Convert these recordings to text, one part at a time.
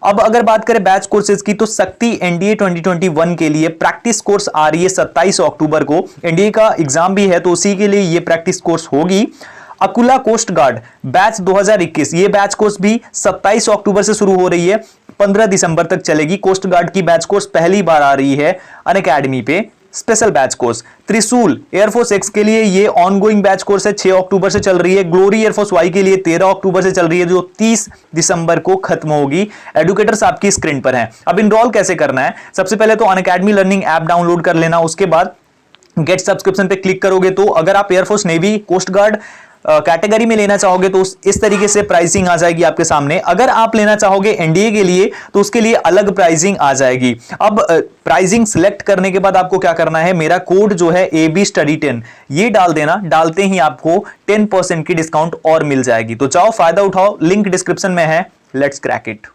अब अगर बात करें बैच कोर्सेज की, तो शक्ति एनडीए 2021 के लिए प्रैक्टिस कोर्स आ रही है 27 अक्टूबर को। एनडीए का एग्जाम भी है तो उसी के लिए ये प्रैक्टिस कोर्स होगी। अकुला कोस्ट गार्ड बैच 2021, ये बैच कोर्स भी 27 अक्टूबर से शुरू हो रही है, 15 दिसंबर तक चलेगी। कोस्ट गार्ड की बैच कोर्स पहली बार आ रही है अनअकैडमी पे, स्पेशल बैच कोर्स। त्रिशूल एयरफोर्स एक्स के लिए ये ऑनगोइंग बैच कोर्स है, 6 अक्टूबर से चल रही है। ग्लोरी एयरफोर्स वाई के लिए 13 अक्टूबर से चल रही है, जो 30 दिसंबर को खत्म होगी। एडुकेटर्स आपकी स्क्रीन पर हैं। अब इनरोल कैसे करना है? सबसे पहले तो अनअकैडमी लर्निंग ऐप डाउनलोड कर लेना, उसके बाद गेट सब्सक्रिप्शन पे क्लिक करोगे तो अगर आप air force, navy, coast guard category में लेना चाहोगे तो इस तरीके से प्राइसिंग आ जाएगी आपके सामने। अगर आप लेना चाहोगे एनडीए के लिए तो उसके लिए अलग प्राइसिंग आ जाएगी। अब प्राइसिंग सिलेक्ट करने के बाद आपको क्या करना है, मेरा कोड जो है AB Study 10 ये डाल देना। डालते ही आपको 10% की डिस्काउंट और मिल जाएगी। तो चाहो फायदा उठाओ, लिंक डिस्क्रिप्शन में है। Let's crack it.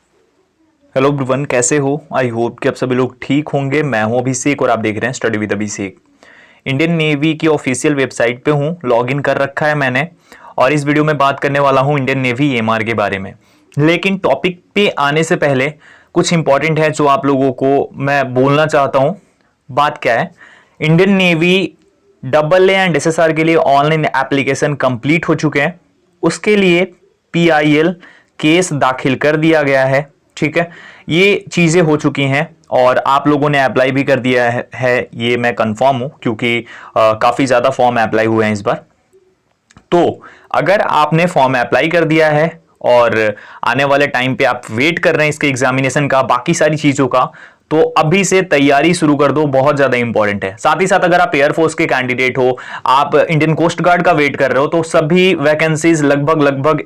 Hello everyone, कैसे हो? आई होप कि आप सभी लोग ठीक होंगे। मैं हूं अभिषेक और आप देख रहे हैं study with Abhishek. Indian navy की ऑफिशियल वेबसाइट पे हूँ, लॉगिन कर रखा है मैंने, और इस वीडियो में बात करने वाला हूँ इंडियन नेवी एमआर के बारे में। लेकिन टॉपिक पे आने से पहले कुछ इंपॉर्टेंट है जो आप लोगों को मैं बोलना चाहता हूँ। बात क्या है, Indian navy AA and SSR के लिए ऑनलाइन एप्लीकेशन कंप्लीट हो चुके हैं। उसके लिए PIL केस दाखिल कर दिया गया है, ठीक है। ये चीज़ें हो चुकी हैं और आप लोगों ने अप्लाई भी कर दिया है ये मैं कंफर्म हूँ, क्योंकि काफ़ी ज़्यादा फॉर्म अप्लाई हुए हैं इस बार। तो अगर आपने फॉर्म अप्लाई कर दिया है और आने वाले टाइम पे आप वेट कर रहे हैं इसके एग्जामिनेशन का, बाकी सारी चीज़ों का, तो अभी से तैयारी शुरू कर दो, बहुत ज़्यादा इंपॉर्टेंट है। साथ ही साथ अगर आप एयरफोर्स के कैंडिडेट हो, आप इंडियन कोस्ट गार्ड का वेट कर रहे हो, तो सभी वैकेंसीज लगभग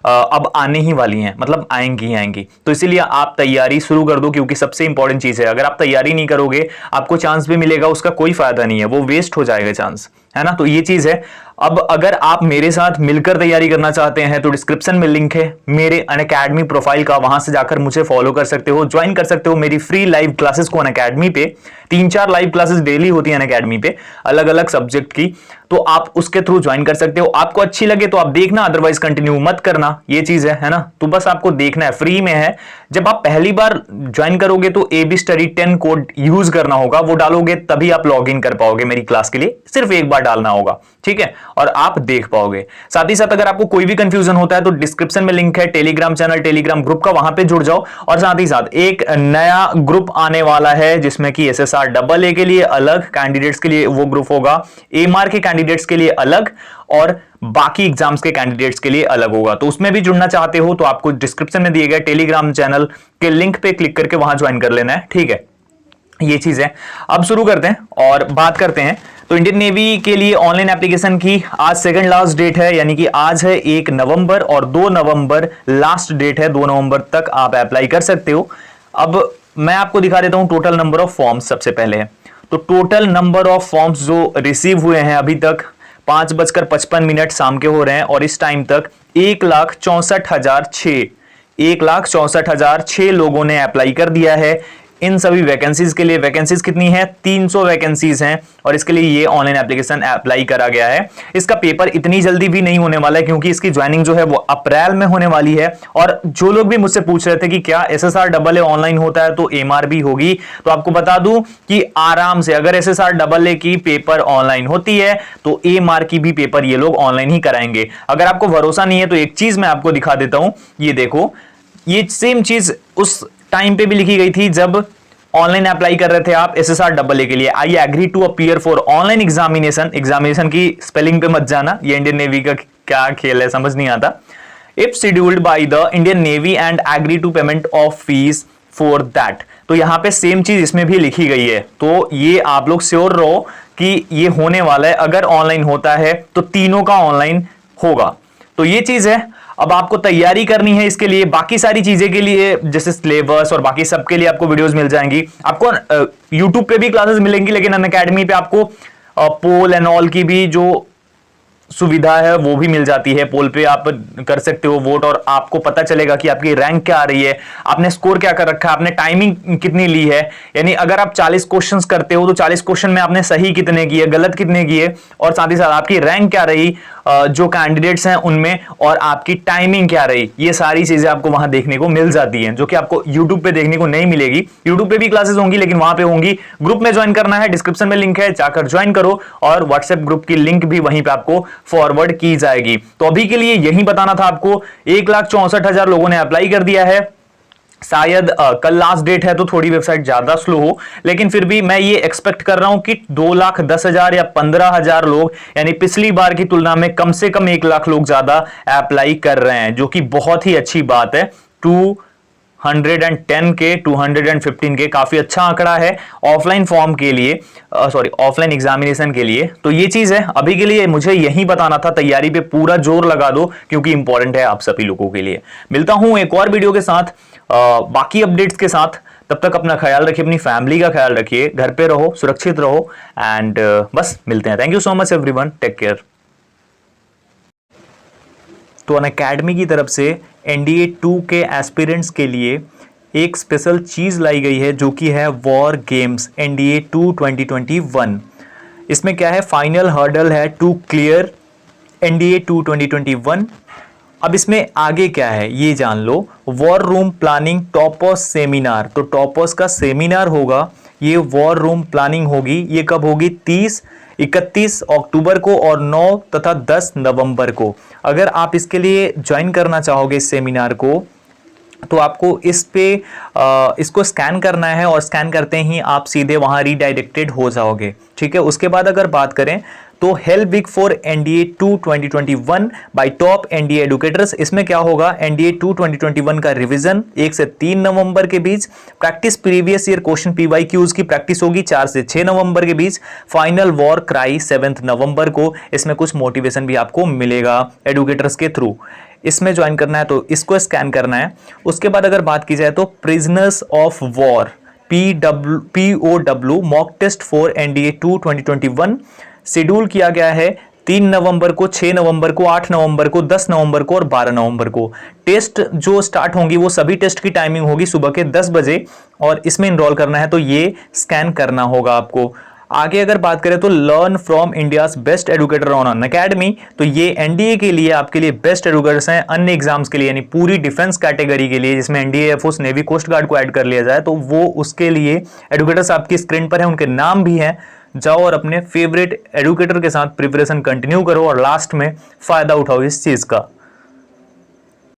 अब आने ही वाली हैं, मतलब आएंगी। तो इसीलिए आप तैयारी शुरू कर दो, क्योंकि सबसे इंपॉर्टेंट चीज़ है। अगर आप तैयारी नहीं करोगे, आपको चांस भी मिलेगा, उसका कोई फायदा नहीं है, वो वेस्ट हो जाएगा चांस, है ना। तो ये चीज़ है। अब अगर आप मेरे साथ मिलकर तैयारी करना चाहते हैं तो डिस्क्रिप्शन में लिंक है मेरे अनअकैडमी प्रोफाइल का, वहां से जाकर मुझे फॉलो कर सकते हो, ज्वाइन कर सकते हो मेरी फ्री लाइव क्लासेस को अनअकैडमी पे। 3-4 लाइव क्लासेस डेली होती है अनअकैडमी पे, अलग अलग सब्जेक्ट की, तो आप उसके थ्रू ज्वाइन कर सकते हो। आपको अच्छी लगे तो आप देखना, अदरवाइज कंटिन्यू मत करना, ये चीज है ना। तो बस आपको देखना है, फ्री में है। जब आप पहली बार ज्वाइन करोगे तो AB Study 10 कोड यूज करना होगा, वो डालोगे तभी आप लॉग इन कर पाओगे मेरी क्लास के लिए। सिर्फ एक बार डालना होगा, ठीक है, और आप देख पाओगे। साथ ही साथ अगर आपको कोई भी कंफ्यूजन होता है तो डिस्क्रिप्शन में लिंक है टेलीग्राम चैनल, टेलीग्राम ग्रुप का, वहां पे जुड़ जाओ। और साथ ही साथ एक नया ग्रुप आने वाला है जिसमें कि SSR AA के लिए अलग कैंडिडेट्स के लिए वो ग्रुप होगा, एमआर के कैंडिडेट्स के लिए अलग, और बाकी एग्जाम्स के कैंडिडेट्स के लिए अलग होगा। तो उसमें भी जुड़ना चाहते हो तो आपको डिस्क्रिप्शन में दिए गए टेलीग्राम चैनल के लिंक पे क्लिक करके वहां ज्वाइन कर लेना है, ठीक है। ये चीज है। अब शुरू करते हैं और बात करते हैं। तो इंडियन नेवी के लिए ऑनलाइन एप्लीकेशन की आज सेकंड लास्ट डेट है, यानी कि आज है 1 नवंबर और 2 नवंबर लास्ट डेट है। 2 नवंबर तक आप अप्लाई कर सकते हो। अब मैं आपको दिखा देता हूं टोटल नंबर ऑफ फॉर्म्स। सबसे पहले है तो टोटल नंबर ऑफ फॉर्म्स जो रिसीव हुए हैं अभी तक 5:55 शाम के हो रहे हैं, और इस टाइम तक 1,64,006 लोगों ने अप्लाई कर दिया है इन सभी वैकेंसीज के लिए। वैकेंसीज कितनी है? 300 वैकेंसीज हैं, और इसके लिए ये ऑनलाइन एप्लीकेशन अप्लाई करा गया है। इसका पेपर इतनी जल्दी भी नहीं होने वाला है, क्योंकि इसकी ज्वाइनिंग जो है वो अप्रैल में होने वाली है। और जो लोग भी मुझसे पूछ रहे थे कि क्या SSR AA ऑनलाइन होता है तो एमआर भी होगी, तो आपको बता दूं कि आराम से अगर SSR AA की पेपर ऑनलाइन होती है तो एमआर की भी पेपर ये लोग ऑनलाइन ही कराएंगे। अगर आपको भरोसा नहीं है तो एक चीज मैं आपको दिखा देता हूं, ये देखो, ये सेम चीज उस टाइम पे भी लिखी गई थी जब ऑनलाइन अप्लाई कर रहे थे आप SSR AA के लिए। I agree to appear for online examination की स्पेलिंग पे मत जाना, ये इंडियन नेवी का क्या खेल है समझ नहीं आता। If scheduled by the Indian navy and agree to payment of fees for that. तो यहां पे सेम चीज इसमें भी लिखी गई है, तो ये आप लोग श्योर रहो कि ये होने वाला है। अगर ऑनलाइन होता है तो तीनों का ऑनलाइन होगा, तो ये चीज है। अब आपको तैयारी करनी है इसके लिए, बाकी सारी चीजें के लिए जैसे सिलेबस और बाकी सब के लिए आपको वीडियोस मिल जाएंगी। आपको YouTube पे भी क्लासेस मिलेंगी, लेकिन अनअकैडमी पे आपको पोल एंड ऑल की भी जो सुविधा है वो भी मिल जाती है। पोल पे आप कर सकते हो वोट और आपको पता चलेगा कि आपकी रैंक क्या आ रही है, आपने स्कोर क्या कर रखा है, आपने टाइमिंग कितनी ली है। यानी अगर आप 40 क्वेश्चंस करते हो तो 40 क्वेश्चन में आपने सही कितने किए, गलत कितने किए, और साथ ही साथ आपकी रैंक क्या रही जो कैंडिडेट्स हैं उनमें, और आपकी टाइमिंग क्या रही। ये सारी चीजें आपको वहां देखने को मिल जाती हैं, जो कि आपको यूट्यूब पे देखने को नहीं मिलेगी। यूट्यूब पे भी क्लासेस होंगी लेकिन वहां पे होंगी। ग्रुप में ज्वाइन करना है, डिस्क्रिप्शन में लिंक है, जाकर ज्वाइन करो, और व्हाट्सएप ग्रुप की लिंक भी वहीं पे आपको फॉरवर्ड की जाएगी। तो अभी के लिए यही बताना था आपको। 1,64,000 लोगों ने अप्लाई कर दिया है। शायद कल लास्ट डेट है तो थोड़ी वेबसाइट ज्यादा स्लो हो, लेकिन फिर भी मैं ये एक्सपेक्ट कर रहा हूं कि 2,10,000 या 15,000 लोग, यानी पिछली बार की तुलना में कम से कम 1 लाख लोग ज्यादा अप्लाई कर रहे हैं, जो कि बहुत ही अच्छी बात है। 210 के 215 के काफी अच्छा आंकड़ा है ऑफलाइन फॉर्म के लिए, ऑफलाइन एग्जामिनेशन के लिए। तो ये चीज है अभी के लिए, मुझे यही बताना था। तैयारी पे पूरा जोर लगा दो क्योंकि इंपॉर्टेंट है आप सभी लोगों के लिए। मिलता हूं एक और वीडियो के साथ, बाकी अपडेट्स के साथ। तब तक अपना ख्याल रखिए, अपनी फैमिली का ख्याल रखिए, घर पे रहो, सुरक्षित रहो, एंड बस मिलते हैं। Thank you so much everyone, take care. तो अनअकैडमी की तरफ से NDA 2 के एस्पिरेंट्स के लिए एक स्पेशल चीज़ लाई गई है, जो कि है वॉर गेम्स NDA 2 2021। इसमें क्या है, फाइनल हर्डल है टू क्लियर NDA 2 2021। अब इसमें आगे क्या है ये जान लो। War room planning toppers seminar, तो टॉपर्स का सेमिनार होगा, ये वॉर रूम प्लानिंग होगी। ये कब होगी, 30, 31 अक्टूबर को और 9 तथा 10 नवंबर को। अगर आप इसके लिए ज्वाइन करना चाहोगे इस सेमिनार को, तो आपको इस पे इसको स्कैन करना है, और स्कैन करते ही आप सीधे वहां रीडायरेक्टेड हो जाओगे। ठीक है, उसके बाद अगर बात करें तो help big for NDA 2 2021 bye top NDA educators. इसमें क्या होगा, NDA 2 2021 का रिवीजन 1 से 3 नवंबर के बीच, practice previous year question PYQs की प्रैक्टिस होगी 4 से 6 नवंबर के बीच, फाइनल वॉर क्राई 7 नवंबर को। इसमें कुछ मोटिवेशन भी आपको मिलेगा एडुकेटर्स के थ्रू। इसमें ज्वाइन करना है तो इसको स्कैन करना है। उसके बाद अगर बात की जाए तो prisoners of war POW mock test for NDA 2 2021 schedule किया गया है 3 नवंबर को, 6 नवंबर को, 8 नवंबर को, 10 नवंबर को और 12 नवंबर को। टेस्ट जो स्टार्ट होंगी वो सभी टेस्ट की टाइमिंग होगी सुबह के 10 बजे, और इसमें इनरोल करना है तो ये स्कैन करना होगा आपको। आगे अगर बात करें तो learn from India's best educator on Unacademy, तो ये NDA के लिए आपके लिए बेस्ट एडुकेटर्स हैं। अन्य एग्जाम्स के लिए यानी पूरी डिफेंस कैटेगरी के लिए, जिसमें NDA, air force, navy, coast guard को ऐड कर लिया जाए, तो वो उसके लिए एडुकेटर्स आपकी स्क्रीन पर है, उनके नाम भी हैं। जाओ और अपने फेवरेट एडुकेटर के साथ प्रिपरेशन कंटिन्यू करो और लास्ट में फायदा उठाओ इस चीज का।